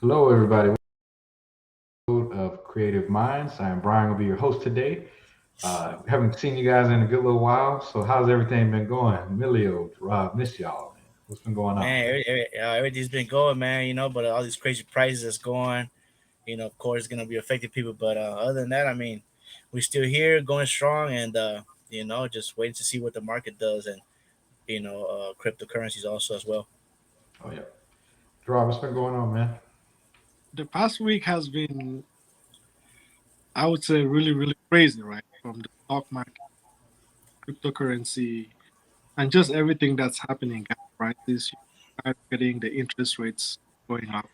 Hello, everybody. Of Creative Minds. I am Brian. Will be your host today. Haven't seen you guys in a good little while. So, how's everything been going? Emilio, Rob, miss y'all. Man. What's been going on? Man, everything's been going, man. But all these crazy prices that's going, of course, it's gonna be affecting people. But other than that, I mean, we're still here, going strong, and just waiting to see what the market does, and cryptocurrencies also as well. Oh yeah, Rob, what's been going on, man? The past week has been, I would say, really, really crazy, right? From the stock market, cryptocurrency, and just everything that's happening, gas prices, getting the interest rates going up.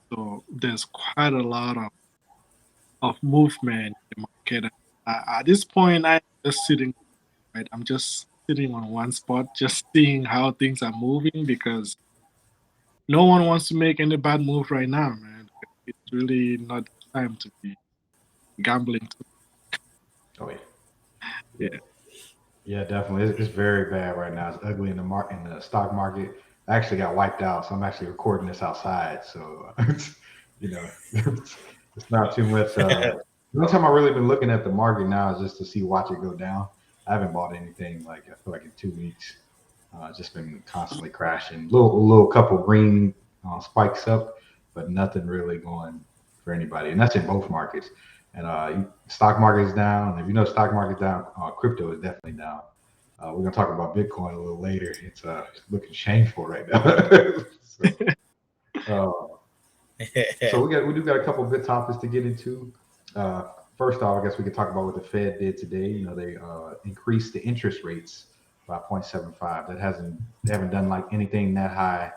So there's quite a lot of movement in the market. At this point, I'm just sitting, right? I'm just sitting on one spot, just seeing how things are moving because no one wants to make any bad move right now, man. It's really not the time to be gambling. Oh yeah, yeah, Yeah. yeah, definitely. It's very bad right now. It's ugly in the stock market. I actually got wiped out, so I'm actually recording this outside. So, you know, it's not too much. The only time I really been looking at the market now is just to see watch it go down. I haven't bought anything like I feel like in 2 weeks. Just been constantly crashing. Little couple green spikes up, but nothing really going for anybody. And that's in both markets. And stock market is down. And if you know stock market's down, crypto is definitely down. We're gonna talk about Bitcoin a little later. It's looking shameful right now. so, uh, so we do got a couple of bit topics to get into. Uh, First off, I guess we could talk about what the Fed did today. You know, they increased the interest rates by 0.75. They haven't done like anything that high.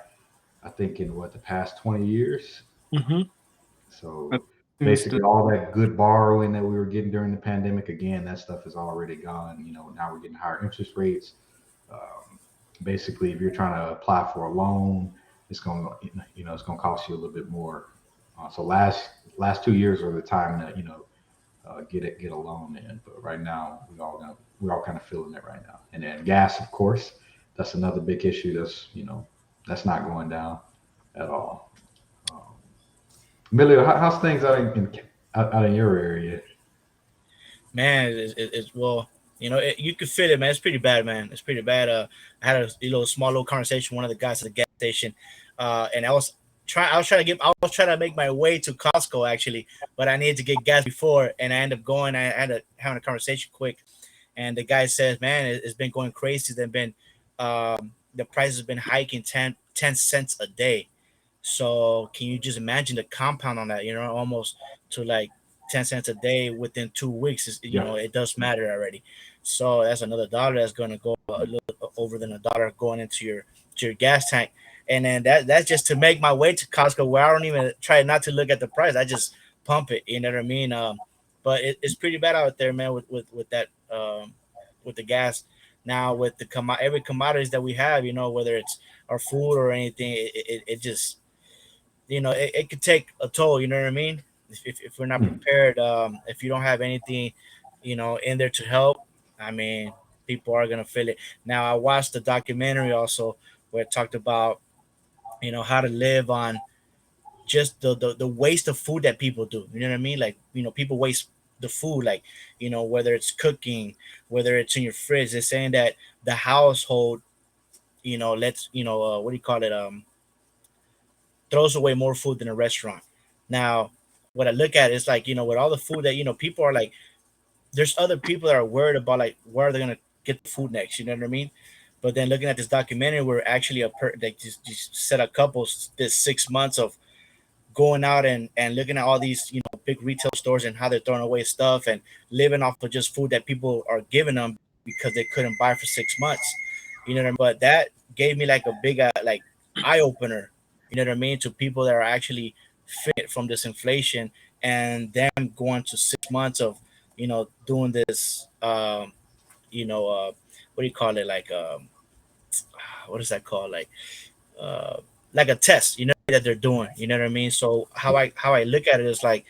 I think in what the past 20 years. Mm-hmm. But So since the basically, all that good borrowing that we were getting during the pandemic, again, that stuff is already gone. You know, now we're getting higher interest rates. Um, Basically, if you're trying to apply for a loan, it's going to, it's going to cost you a little bit more. So last 2 years are the time that get a loan in. But right now, we're all kind of feeling it right now. And then gas, of course, that's another big issue. That's not going down at all. Um, Emilio, how's things out in your area? Man, it's well, you could feel it, man. It's pretty bad, man. It's pretty bad. I had a small little conversation with one of the guys at the gas station, and I was trying to make my way to Costco actually, but I needed to get gas before, and I ended up going. I had to having a conversation quick, and the guy says, "Man, it's been going crazy. The price has been hiking 10 cents a day. So can you just imagine the compound on that? Almost to like 10 cents a day within 2 weeks. Yep. It does matter already. So that's another dollar that's going to go a little over than a dollar going into your gas tank. And then that's just to make my way to Costco, where I don't even try not to look at the price. I just pump it. You know what I mean? But it's pretty bad out there, man. With that with the gas. Now with every commodities that we have, whether it's our food or anything, it just it could take a toll. You know what I mean? If we're not Hmm. prepared, if you don't have anything, in there to help, I mean, people are gonna feel it. Now, I watched the documentary also where it talked about how to live on just the waste of food that people do. You know what I mean? Like people waste the food, like whether it's cooking, whether it's in your fridge. They're saying that the household, let's what do you call it? Throws away more food than a restaurant. Now, what I look at is like, with all the food that, people are like, there's other people that are worried about like where are they gonna get the food next, you know what I mean? But then looking at this documentary where actually like just set a couple this 6 months of going out and looking at all these, big retail stores and how they're throwing away stuff and living off of just food that people are giving them because they couldn't buy for 6 months. You know what I mean? But that gave me like a big like eye opener. You know what I mean? To people that are actually fit from this inflation and them going to 6 months of doing this. What do you call it? Like what is that called? Uh, like a test. That they're doing. You know what I mean? So how I look at it is like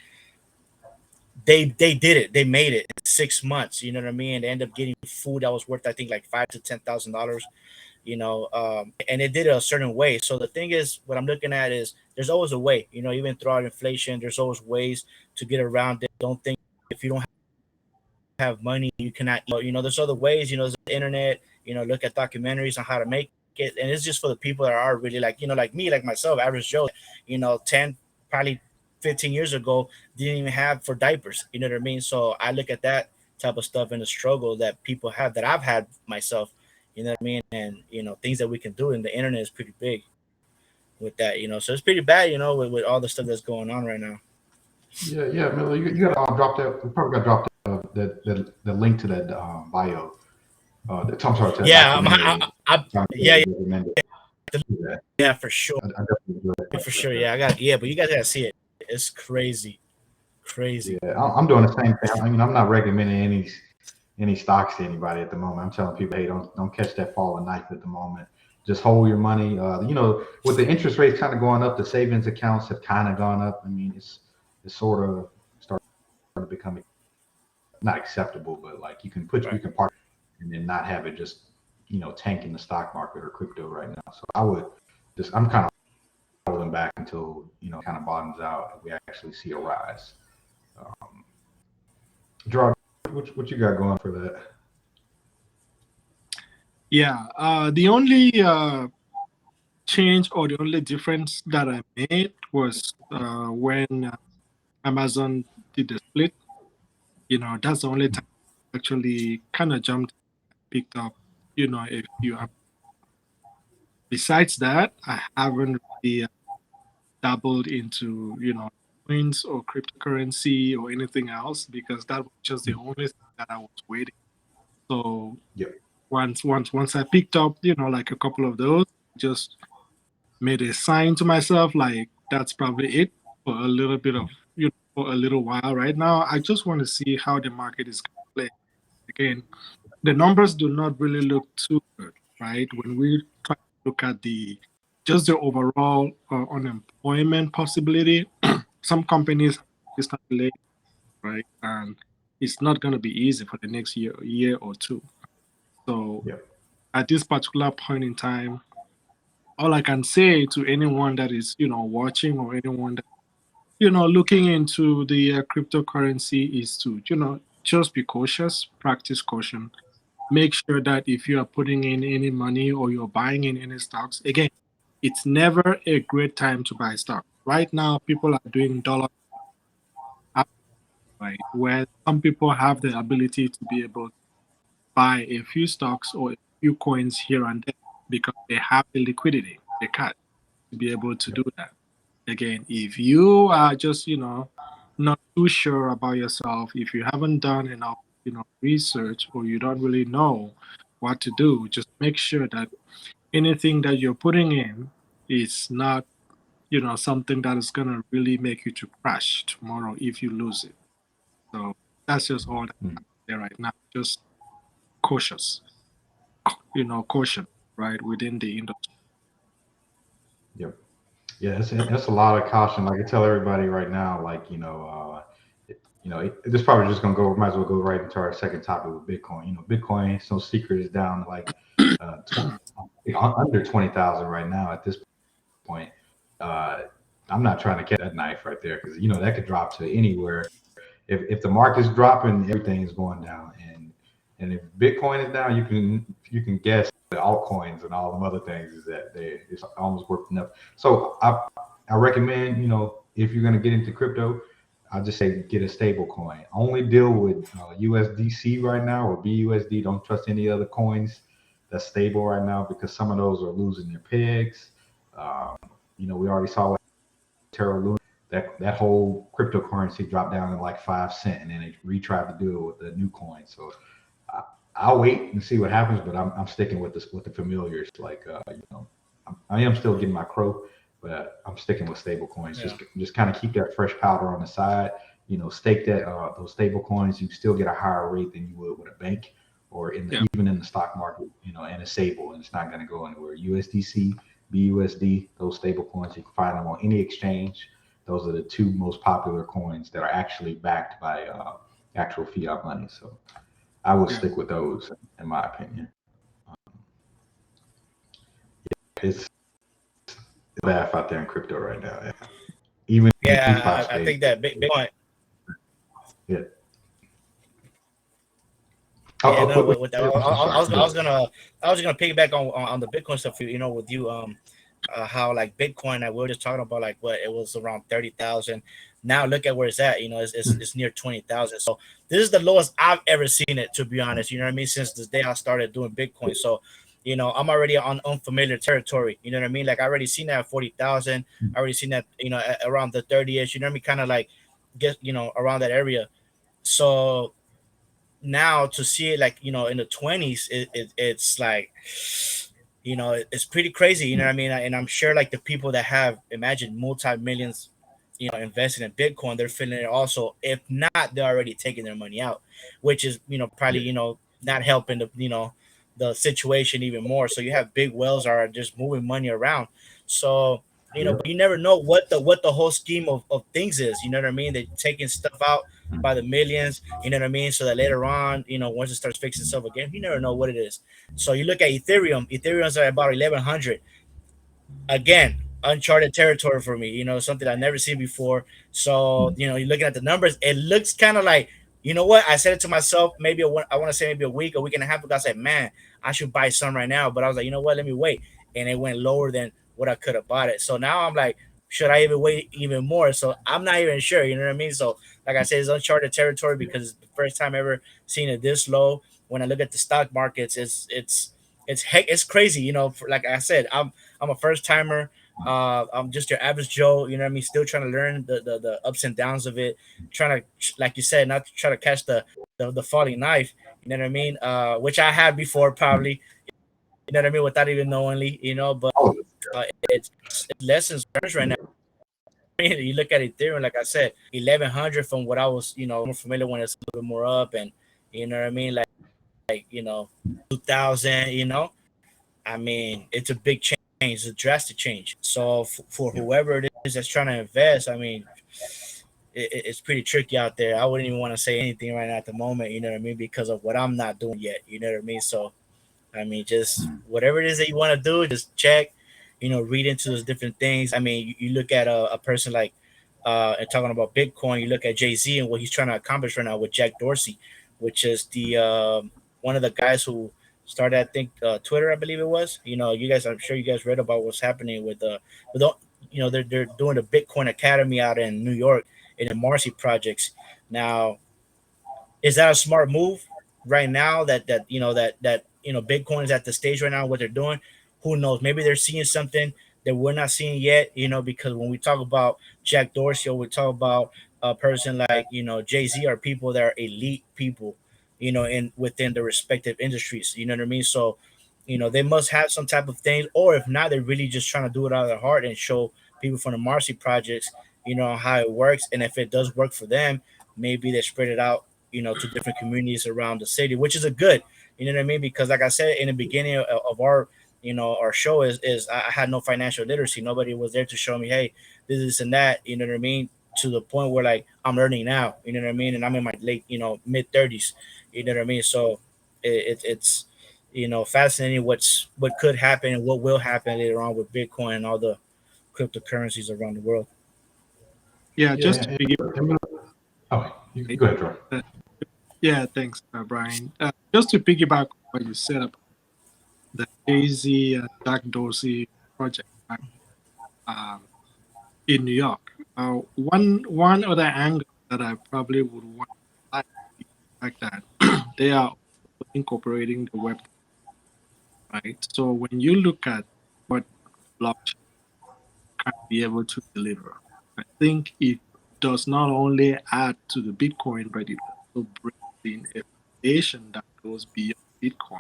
they did it. They made it in 6 months. You know what I mean? And they end up getting food that was worth I think like $5,000 to $10,000. and it did it a certain way. So the thing is, what I'm looking at is there's always a way, even throughout inflation, there's always ways to get around it. Don't think if you don't have money, you cannot, there's other ways, there's the internet, look at documentaries on how to make it. And it's just for the people that are really like, like me, like myself, average Joe, 10, probably 15 years ago, didn't even have for diapers. You know what I mean? So I look at that type of stuff and the struggle that people have that I've had myself, you know what I mean? And, things that we can do, and the internet is pretty big with that, so it's pretty bad, with all the stuff that's going on right now. Yeah, Miller, you got to drop that. We probably got to drop the link to that bio. I'm sorry, to that Yeah, documentary. yeah, Recommend it. Yeah, yeah, for sure. I definitely enjoy it. For sure. Yeah, but you guys gotta see it. It's crazy. Crazy. Yeah, I'm doing the same thing. I mean, I'm not recommending any stocks to anybody at the moment. I'm telling people, hey, don't catch that falling knife at the moment. Just hold your money. With the interest rates kind of going up, the savings accounts have kind of gone up. I mean, it's sort of starting to become not acceptable, but like you can park and then not have it just tanking the stock market or crypto right now. So I'm kind of holding back until kind of bottoms out and we actually see a rise. Gerard, what you got going for that? Yeah, the only change or the only difference that I made was when Amazon did the split. That's the only time I actually kind of picked up, a few. Besides that, I haven't really dabbled into, coins or cryptocurrency or anything else because that was just the only thing that I was waiting. So Yep. once I picked up, like a couple of those, just made a sign to myself like that's probably it for a little bit of for a little while. Right now, I just want to see how the market is going to play. Again, the numbers do not really look too good, right? When we try to look at the overall unemployment possibility, some companies is not late, right? And it's not going to be easy for the next year or two. So Yep. at this particular point in time, all I can say to anyone that is, watching or anyone that, looking into the cryptocurrency is to, just be cautious, practice caution. Make sure that if you are putting in any money or you're buying in any stocks, again, it's never a great time to buy stock. Right now, people are doing dollar, right? Where some people have the ability to be able to buy a few stocks or a few coins here and there because they have the liquidity, the cash to be able to do that. Again, if you are just, not too sure about yourself, if you haven't done enough, research or you don't really know what to do, just make sure that anything that you're putting in is not, something that is going to really make you to crash tomorrow if you lose it. So that's just all that I have there right now. Just cautious, caution, right, within the industry. Yep. Yeah, that's a lot of caution. Like I tell everybody right now, like this probably just gonna go. Might as well go right into our second topic with Bitcoin. Bitcoin, it's no secret, is down to like 20, under 20,000 right now at this point. I'm not trying to catch that knife right there because that could drop to anywhere. If the market's dropping, everything is going down, and if Bitcoin is down, you can guess the altcoins and all them other things is that it's almost worth enough. So I recommend if you're gonna get into crypto, I'll just say get a stable coin. Only deal with USDC right now or BUSD. Don't trust any other coins that's stable right now because some of those are losing their pegs. We already saw what Terra Luna, that whole cryptocurrency dropped down to like 5 cents, and then they retried to do it with the new coin. So I'll wait and see what happens, but I'm sticking with the familiars. Like I am still getting my crow, but I'm sticking with stable coins. Yeah. Just kind of keep that fresh powder on the side. Stake that those stable coins. You still get a higher rate than you would with a bank or even in the stock market. And it's stable and it's not going to go anywhere. USDC, BUSD, those stable coins, you can find them on any exchange. Those are the two most popular coins that are actually backed by actual fiat money. So I would stick with those, in my opinion. it's bad out there in crypto right now. Yeah. Even in the Yeah, DeFi I space. think that Bitcoin. Yeah. Yeah, no, with that, I'm so sorry. I was gonna piggyback on the Bitcoin stuff. With you, how like Bitcoin, we were just talking about like what it was around 30,000. Now look at where it's at. It's near 20,000. So this is the lowest I've ever seen it. To be honest, you know what I mean. Since the day I started doing Bitcoin, so I'm already on unfamiliar territory. You know what I mean. Like I already seen that at 40,000. I already seen that around the 30ish. You know what I mean. Kind of like get around that area. So now to see it like in the 20s, it's like it's pretty crazy, you know what I mean. And I'm sure like the people that have imagine multi-millions invested in Bitcoin, they're feeling it also. If not, they're already taking their money out, which is probably not helping the situation even more. So you have big whales are just moving money around. So Yeah. but you never know what the whole scheme of things is, you know what I mean. They're taking stuff out by the millions, you know what I mean, so that later on, once it starts fixing itself again, you never know what it is. So you look at Ethereum's at about 1100. Again, uncharted territory for me, something I've never seen before. So you're looking at the numbers, it looks kind of like, what I said it to myself, maybe I want to say maybe a week and a half ago. I said, man, I should buy some right now, but I was like, you know what, let me wait. And it went lower than what I could have bought it. So now I'm like, should I even wait even more? So I'm not even sure, you know what I mean. So like I said, it's uncharted territory because it's the first time ever seeing it this low. When I look at the stock markets, it's crazy, like I said, I'm a first timer. I'm just your average Joe. You know what I mean? Still trying to learn the ups and downs of it. Trying to, like you said, not to try to catch the falling knife. You know what I mean? Which I had before, probably. You know what I mean? Without even knowingly. But Oh, it's lessons learned right now. You look at Ethereum, like I said, 1100 from what I was, more familiar when it's a little bit more up, and you know what I mean, like 2000. I mean, it's a big change. It's a drastic change. So for whoever it is that's trying to invest, I mean, it's pretty tricky out there. I wouldn't even want to say anything right now at the moment. You know what I mean? Because of what I'm not doing yet. You know what I mean? So I mean, just whatever it is that you want to do, just check. Read into those different things. I mean, you look at a person like and talking about Bitcoin. You look at Jay-Z and what he's trying to accomplish right now with Jack Dorsey, which is the one of the guys who started, I think, Twitter, I believe it was. I'm sure you guys read about what's happening with they're doing the Bitcoin Academy out in New York in the Marcy projects. Now, is that a smart move right now? That Bitcoin is at the stage right now. What they're doing, who knows? Maybe they're seeing something that we're not seeing yet. Because when we talk about Jack Dorsey, or we talk about a person like Jay Z, are people that are elite people, in within the respective industries. You know what I mean? So, they must have some type of things, or if not, they're really just trying to do it out of their heart and show people from the Marcy projects, how it works, and if it does work for them, maybe they spread it out to different communities around the city, which is a good, you know what I mean? Because like I said in the beginning of our, our show is I had no financial literacy. Nobody was there to show me, hey, this and that, you know what I mean? To the point where like I'm learning now, you know what I mean? And I'm in my late, mid 30s, you know what I mean? So it's fascinating what could happen and what will happen later on with Bitcoin and all the cryptocurrencies around the world. Yeah, just to yeah. begin. Oh, you go ahead, Troy. Yeah, thanks, Brian. Just to piggyback on what you said about the Jay-Z and Jack Dorsey project, right, in New York. One other angle that I probably would want to highlight is the fact that they are incorporating the web, right? So when you look at what blockchain can be able to deliver, I think it does not only add to the Bitcoin, but it also brings in a foundation that goes beyond Bitcoin.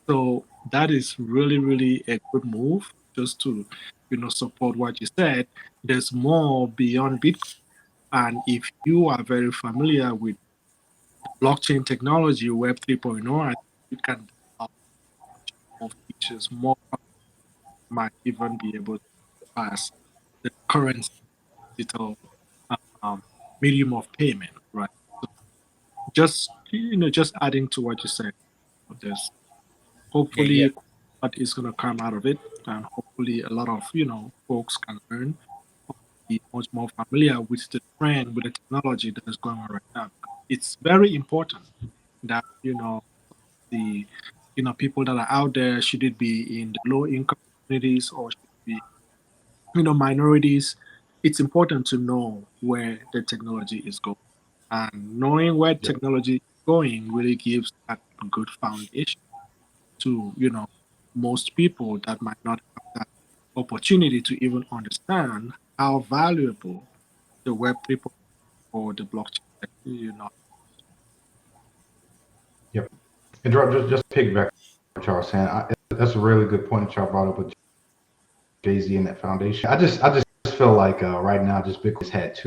So that is really, really a good move. Just to, support what you said. There's more beyond Bitcoin, and if you are very familiar with blockchain technology, Web 3.0, I think you can develop more features, more might even be able to pass the current digital um, medium of payment, right? So just adding to what you said, there's Yeah, yeah. hopefully what is going to come out of it. and hopefully a lot of folks can learn, be much more familiar with the trend, with the technology that is going on right now. It's very important that the people that are out there, should it be in the low income communities or should it be minorities, it's important to know where the technology is going. And knowing where Yep. technology is going really gives that good foundation to, most people that might not have that opportunity to even understand how valuable the Web3 or the blockchain, Yep. And just piggyback what y'all was saying. That's a really good point that y'all brought up with Jay-Z and that foundation. I just feel like right now, just Bitcoin's had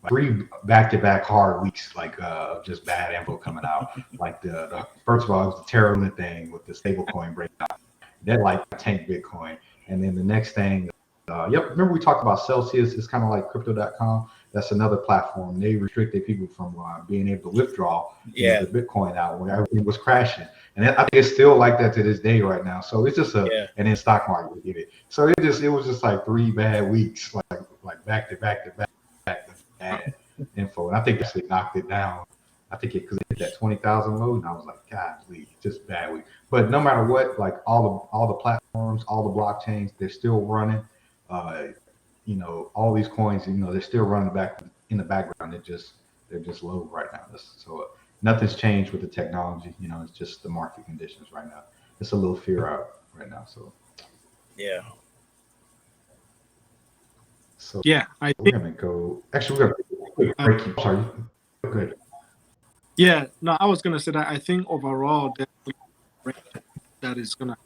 three back-to-back hard weeks, like of just bad info coming out. Like the first of all, it was the Terra Luna thing with the stablecoin breakout. That like tanked Bitcoin, and then the next thing, yep. Remember we talked about Celsius? It's kind of like Crypto.com. That's another platform. They restricted people from being able to withdraw Yeah. the Bitcoin out when everything was crashing. And I think it's still like that to this day right now. So it's just Yeah. and then stock market we get it. So it was just like 3 bad weeks, like back to back to back to bad info. And I think actually knocked it down. I think because it hit that 20,000 low, and I was like, God, just bad week. But no matter what, like all the platforms, all the blockchains, they're still running. Uh, all these coins, they're still running back in the background. They're just low right now. So nothing's changed with the technology. It's just the market conditions right now. It's a little fear out right now. So Yeah. Yeah, I we're think. gonna go. Actually, we're gonna break. Sorry. Good. Yeah, no, I was gonna say that I think overall that is gonna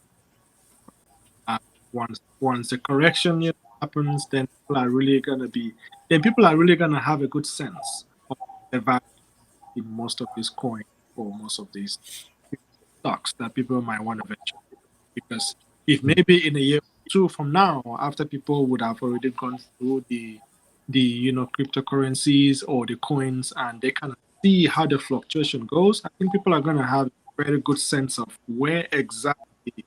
once the correction happens, then people are really gonna have a good sense of the value in most of these coins or most of these stocks that people might want to venture. Because if maybe in a year or two from now, after people would have already gone through the cryptocurrencies or the coins and they kind of see how the fluctuation goes, I think people are going to have a very good sense of where exactly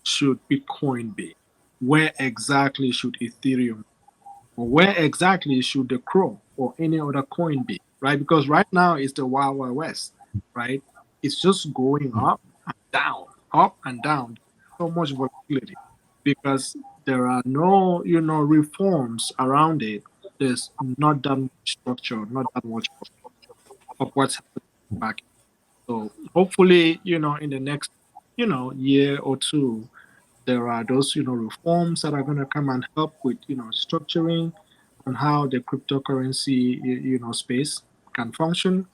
should Bitcoin be, where exactly should Ethereum, or where exactly should the Crow or any other coin be, right? Because right now it's the Wild Wild West, right? It's just going up and down. So much volatility because there are no, reforms around it. There's not that much structure, not that much of what's happening back. So hopefully, in the next, year or two, there are those, reforms that are going to come and help with, structuring on how the cryptocurrency, space can function.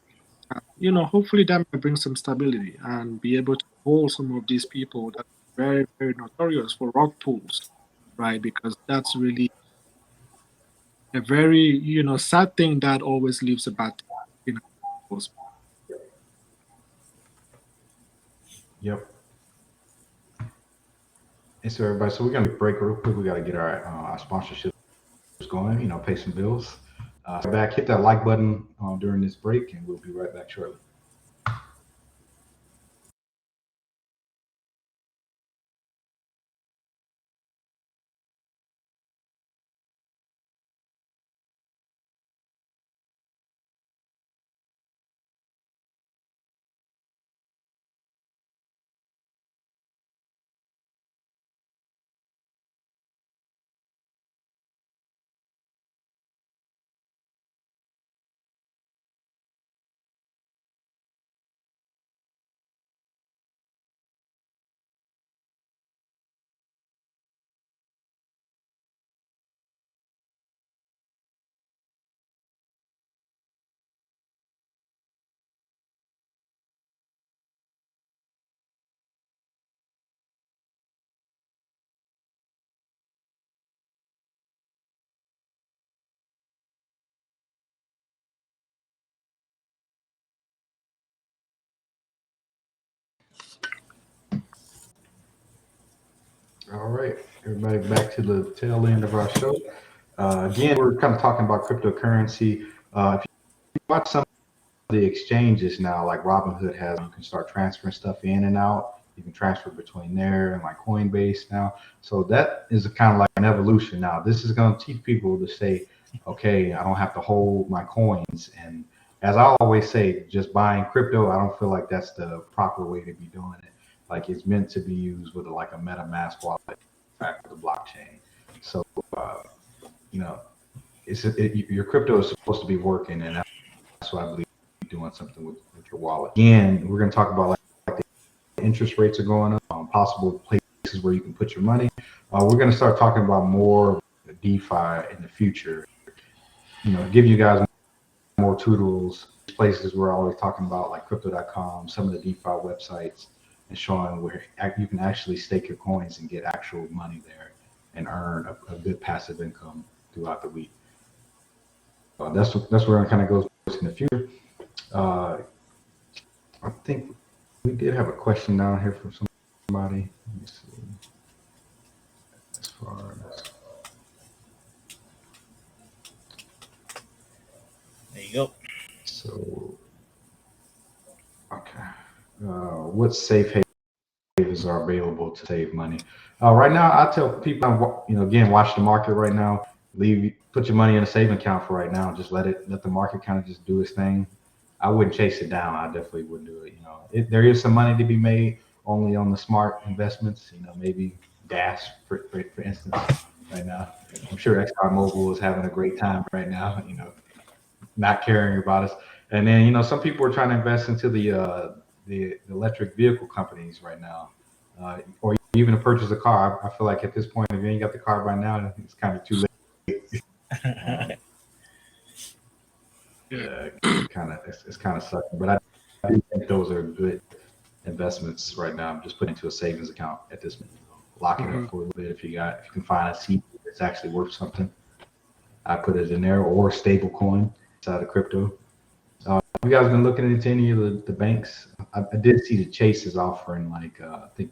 Hopefully that might bring some stability and be able to hold some of these people that are very, very notorious for rug pulls, right? Because that's really a very, sad thing that always leaves a bad taste in Yep. And so everybody, so we're gonna break real quick. We got to get our sponsorships going. Pay some bills. Back, hit that like button during this break, and we'll be right back shortly. All right, everybody, back to the tail end of our show. Again, we're kind of talking about cryptocurrency. If you watch some of the exchanges now, like Robinhood has, you can start transferring stuff in and out. You can transfer between there and like Coinbase now. So that is a kind of like an evolution. Now this is going to teach people to say, okay, I don't have to hold my coins. And as I always say, just buying crypto, I don't feel like that's the proper way to be doing it. Like it's meant to be used with like a MetaMask wallet, back with the blockchain. So you know, your crypto is supposed to be working, and that's what I believe doing something with your wallet. Again, we're going to talk about like the interest rates are going up, possible places where you can put your money. We're going to start talking about more DeFi in the future. Give you guys more tools, places we're always talking about like crypto.com, some of the DeFi websites, and showing where you can actually stake your coins and get actual money there and earn a good passive income throughout the week. That's where it kind of goes in the future. Uh, I think we did have a question down here from somebody. Let me see. As far as There you go. so, okay. What safe havens are available to save money? Right now, I tell people, again, watch the market right now. Put your money in a saving account for right now. Just let the market kind of just do its thing. I wouldn't chase it down. I definitely wouldn't do it. There is some money to be made only on the smart investments. Maybe gas, for instance, right now. I'm sure ExxonMobil is having a great time right now. Not caring about us. And then some people are trying to invest into the electric vehicle companies right now, or even to purchase a car. I feel like at this point, if you ain't got the car by now, it's kind of too late. Yeah, it's kind of sucking. But I do think those are good investments right now. I'm just putting into a savings account at this moment. Lock it up for a little bit if you can find a seed that's actually worth something. I put it in there or a stable coin inside of crypto. Have you guys been looking into any of the banks? I did see the Chase is offering like I think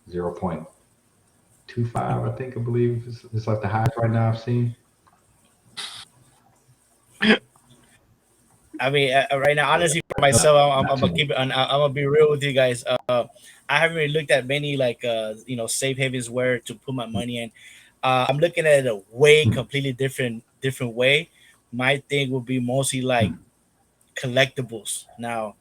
0.25. I believe it's like the highest right now I've seen. I mean, right now, Yeah, honestly, for myself, I'm not too gonna much. keep it. I'm gonna be real with you guys. I haven't really looked at many like safe havens where to put my money in. I'm looking at it a way completely different way. My thing would be mostly like collectibles. Now,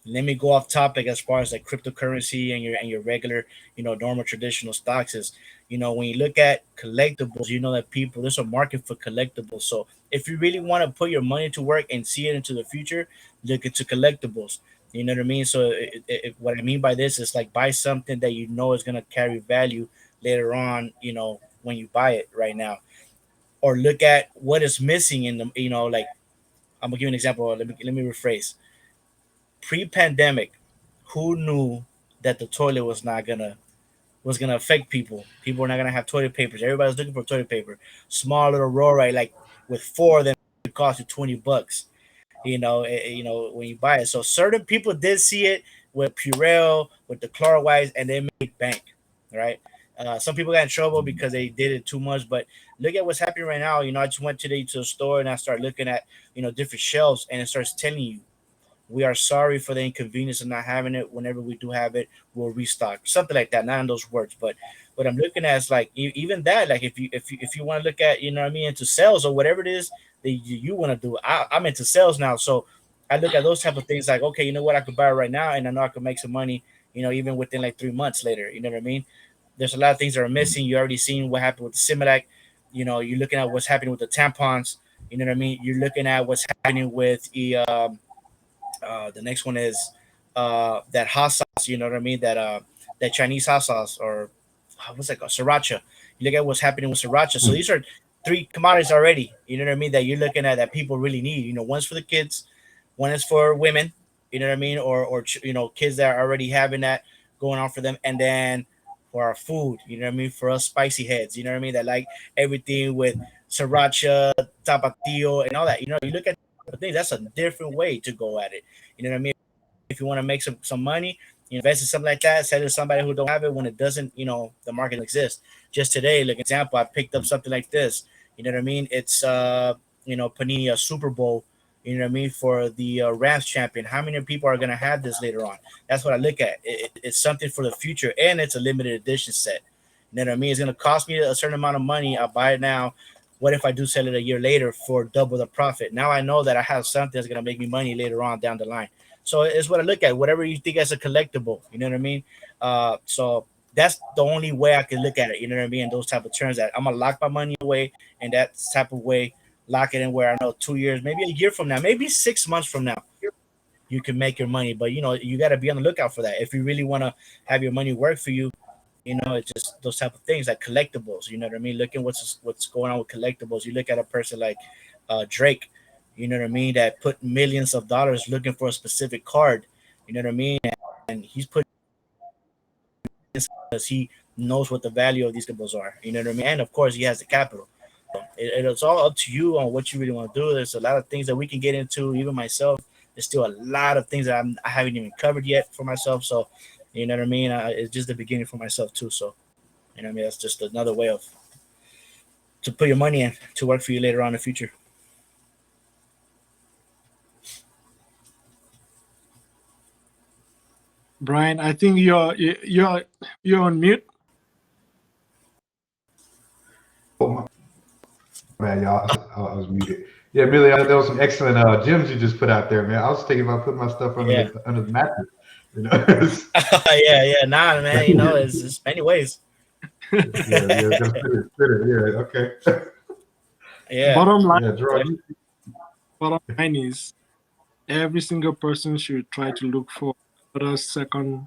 let me go off topic as far as like cryptocurrency and your regular, normal traditional stocks is, when you look at collectibles, that there's a market for collectibles. So if you really want to put your money to work and see it into the future, look into collectibles. You know what I mean? So what I mean by this is like buy something that you know is gonna carry value later on. When you buy it right now, or look at what is missing in the. Like I'm gonna give you an example. Let me rephrase pre-pandemic, who knew that the toilet was gonna affect people? People are not gonna have toilet papers. Everybody's looking for toilet paper. Small little roll, right? Like with four of them, it costs you $20. When you buy it. So certain people did see it with Purell, with the Clorox, and they made bank, right? Some people got in trouble because they did it too much. But look at what's happening right now. I just went today to the store and I started looking at different shelves, and it starts telling you we are sorry for the inconvenience of not having it. Whenever we do have it, we'll restock. Something like that. Not in those words, but what I'm looking at is like even that. Like if you want to look at what I mean into sales or whatever it is that you want to do. I'm into sales now, so I look at those type of things like okay, you know what, I could buy it right now, and I know I could make some money. Even within like 3 months later. You know what I mean? There's a lot of things that are missing. You already seen what happened with the Similac. You're looking at what's happening with the tampons. You know what I mean? You're looking at what's happening with the next one is that hot sauce. You know what I mean? That Chinese hot sauce or what's that called? Sriracha. You look at what's happening with sriracha. So these are three commodities already. You know what I mean? That you're looking at that people really need. One's for the kids, one is for women. You know what I mean? Or kids that are already having that going on for them, and then for our food. You know what I mean? For us spicy heads. You know what I mean? That like everything with sriracha, tapatio, and all that. You look at things. That's a different way to go at it. You know what I mean? If you want to make some money, invest in something like that. Sell it to somebody who don't have it when it doesn't. The market exists. Just today, like example, I picked up something like this. You know what I mean? It's Panini Super Bowl You know what I mean? For the Rams champion, how many people are gonna have this later on? That's what I look at. It's something for the future, and it's a limited edition set. You know what I mean? It's gonna cost me a certain amount of money. I buy it now. What if I do sell it a year later for double the profit? Now I know that I have something that's gonna make me money later on down the line. So it's what I look at. Whatever you think as a collectible, you know what I mean? So that's the only way I can look at it. You know what I mean? In those type of terms, that I'm gonna lock my money away in that type of way, lock it in where I know 2 years, maybe a year from now, maybe 6 months from now, you can make your money. But you got to be on the lookout for that if you really want to have your money work for you. It's just those type of things like collectibles. You know what I mean? Looking what's going on with collectibles. You look at a person like Drake. You know what I mean? That put millions of dollars looking for a specific card. You know what I mean? And he's putting because he knows what the value of these collectibles are. You know what I mean? And of course, he has the capital. It's all up to you on what you really want to do. There's a lot of things that we can get into. Even myself, there's still a lot of things that I haven't even covered yet for myself. So, you know what I mean? It's just the beginning for myself too. So, you know what I mean? That's just another way of to put your money in to work for you later on in the future. Brian, I think you're on mute. Oh, man, y'all, I was muted. Yeah, Billy, there was some excellent gems you just put out there, man. I was thinking about putting my stuff under the mattress. Yeah. Nah, man. It's many ways. Yeah, just put it. Yeah, okay. Yeah. Bottom line, Yeah, draw. bottom line is every single person should try to look for a second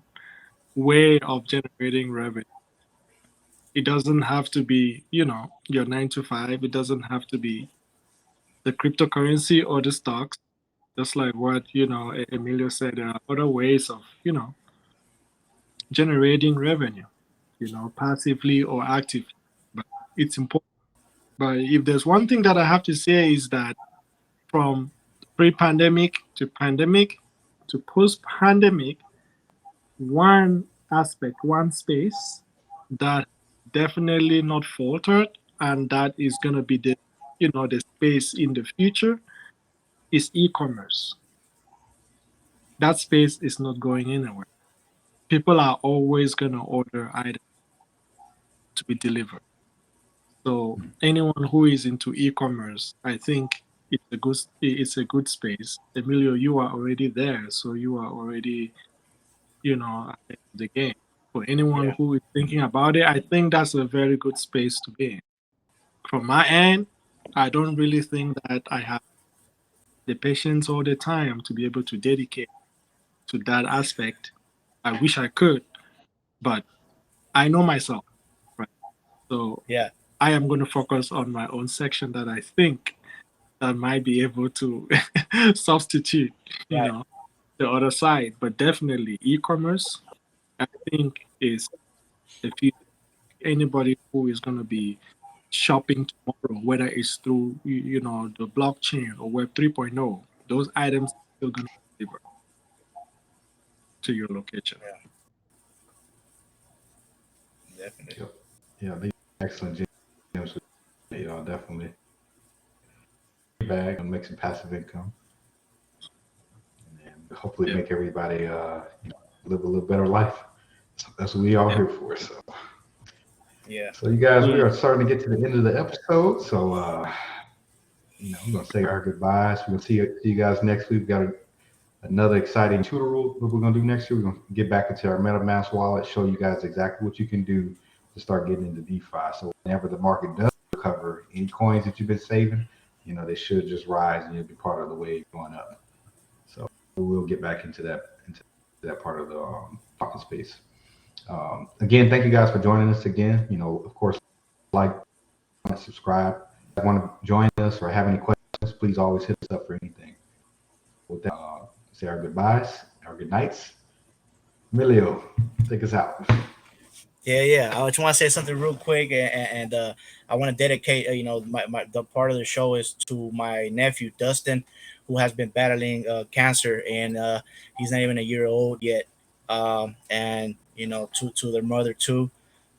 way of generating revenue. It doesn't have to be, your 9 to 5. It doesn't have to be the cryptocurrency or the stocks. Just like what, Emilio said, there are other ways of, generating revenue, passively or actively. But it's important. But if there's one thing that I have to say is that from pre-pandemic to pandemic to post-pandemic, one aspect, one space that definitely not faltered, and that is going to be the space in the future is e-commerce. That space is not going anywhere. People are always going to order items to be delivered. So anyone who is into e-commerce, I think it's a good space. Emilio, you are already there, so you are already ahead of the game. For anyone who is thinking about it, I think that's a very good space to be in. From my end, I don't really think that I have the patience or the time to be able to dedicate to that aspect. I wish I could, but I know myself, right? So Yeah. I am going to focus on my own section that I think that might be able to substitute, Right. the other side. But definitely e-commerce, I think, is the future. Anybody who is going to be shopping tomorrow, whether it's through the blockchain or Web 3.0, those items are still going to deliver to your location. Yeah. Definitely. Yeah, these are excellent gems. Definitely bag and make some passive income, and hopefully Yeah. make everybody live a little better life. So that's what we all here for. So. Yeah. So you guys, we Yeah. are starting to get to the end of the episode. So we're gonna say our goodbyes. We're gonna see you guys next week. We've got another exciting tutor rule. What we're gonna do next year, we're gonna get back into our MetaMask wallet, show you guys exactly what you can do to start getting into DeFi. So whenever the market does recover, any coins that you've been saving, they should just rise and you'll be part of the wave going up. So we'll get back into that part of the talking space. Again, thank you guys for joining us again. Of course, like, subscribe. If you want to join us or have any questions, please always hit us up for anything. With that, say our goodbyes, our good nights. Emilio, take us out. Yeah. I just want to say something real quick, and I want to dedicate, the part of the show is to my nephew Dustin, who has been battling cancer, and he's not even a year old yet. And to their mother too,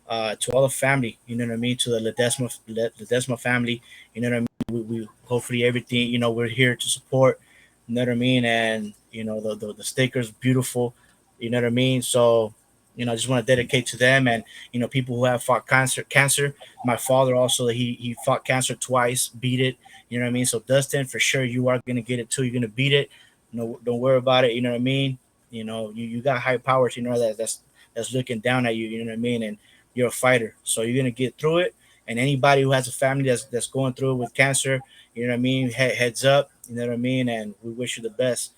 to all the family, you know what I mean, to the Ledesma family, you know what I mean. We hopefully everything, we're here to support You know what I mean? And the sticker's beautiful. You know what I mean? So I just want to dedicate to them, and people who have fought cancer. My father also, he fought cancer twice, beat it. You know what I mean? So Dustin, for sure, you are gonna get it too. You're gonna beat it. No, don't worry about it. You know what I mean? You got high powers. That's looking down at you. You know what I mean? And you're a fighter, so you're gonna get through it. And anybody who has a family that's going through it with cancer, you know what I mean? Heads up, you know what I mean? And we wish you the best,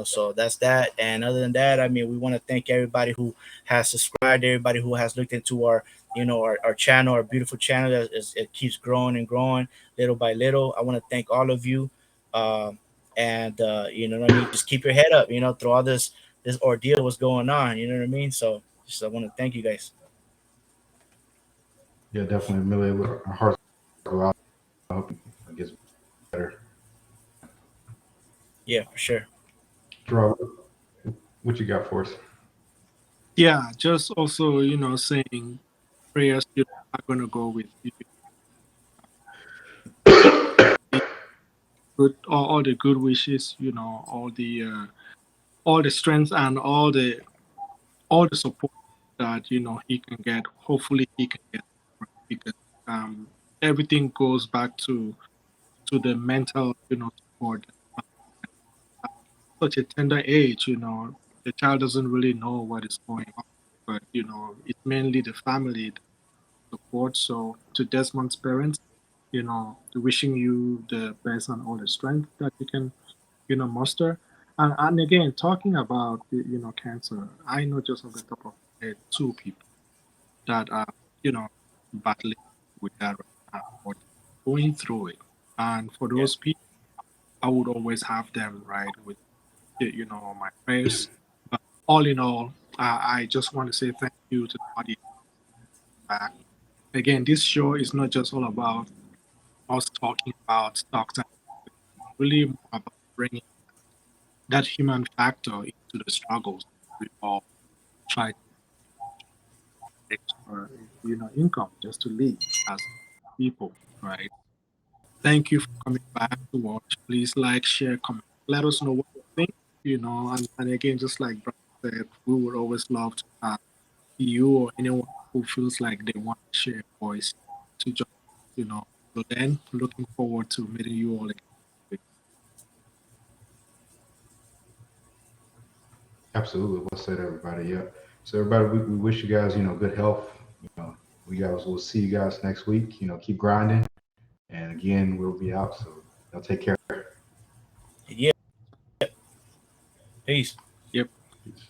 So that's that. And other than that, I mean, we want to thank everybody who has subscribed, everybody who has looked into our channel, our beautiful channel. It keeps growing and growing little by little. I want to thank all of you. And you know what I mean? Just keep your head up, through all this ordeal, what's going on, you know what I mean? So just I want to thank you guys. Yeah, definitely, Millie. Our hearts go out. I hope it gets better. Yeah, for sure. Gerard, what you got for us? Yeah, just also, saying prayers, are gonna go with you. The good, all the good wishes, all the strength and all the support that he can get. Hopefully, he can get, right? Because um, everything goes back to the mental, support. At such a tender age, the child doesn't really know what is going on, but it's mainly the family support. So to Desmond's parents, wishing you the best and all the strength that you can, muster. And again, talking about cancer, I know just off the top of my head two people that are battling with that right now or going through it. And for Yeah. those people, I would always have them right with my prayers. But all in all, I just want to say thank you to the audience back. Again, this show is not just all about us talking about stocks, and really more about bringing that human factor into the struggles we all try to extra, income just to live as people, right? Thank you for coming back to watch. Please like, share, comment. Let us know what you think, and again, just like Brian said, we would always love to have you or anyone who feels like they want to share a voice to join, you know. So then, looking forward to meeting you all again. Absolutely. Well said, everybody. Yeah. So, everybody, we wish you guys, good health. You know, we guys will see you guys next week. Keep grinding. And again, we'll be out. So, y'all take care. Yeah. Peace. Yep. Peace.